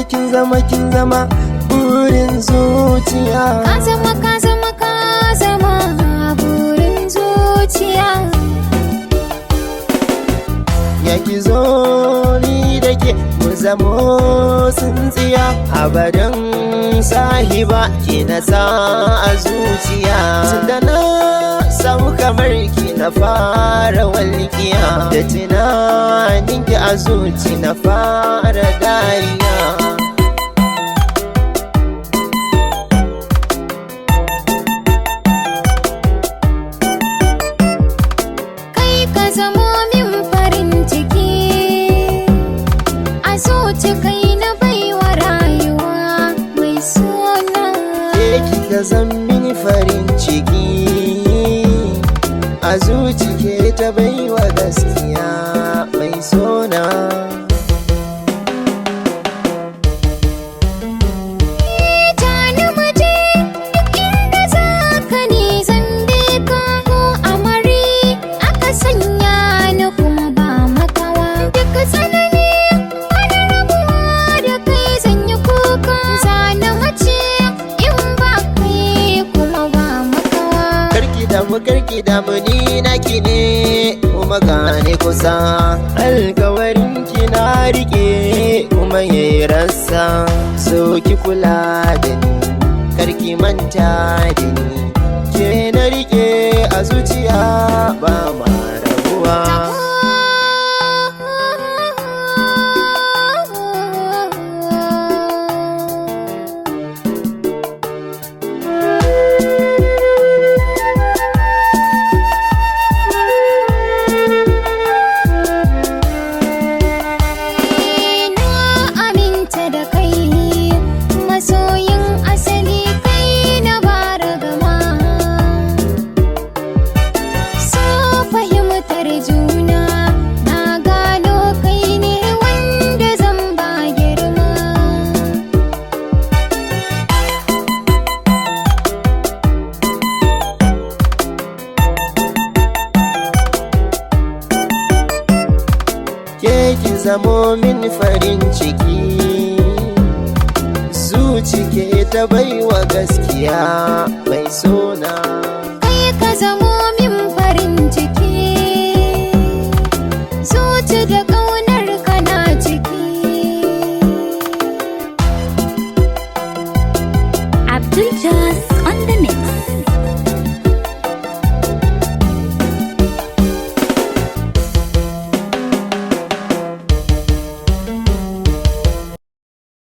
kin zama burin zuciya. Ka zama burin zuciya. Ya ki zo ni da ke mu zamo tsintsiya, abadan sahiba ki na sa a zuciya. Tunda na samu kamar ki na fara walƙiya, da tunanin ki a zuci na fara dariya. Kai ka zamo min farin ciki, a zuci kai na baiwa rayuwa mai suna. Ke kika zan mini farin ciki, a zuci ke ta baiwa gaskiya mai sona. Karki damu ni naki ne kuma gane kusa, alkawarin ki na rike kuma yayi rassa. So ki kula da ni, karki manta da ni, ke na rike a zuciya ba ma rabuwa. Ke ki zamo min farin ciki, zuci ke ta baiwa gaskiya mai sona. Kai ka zamo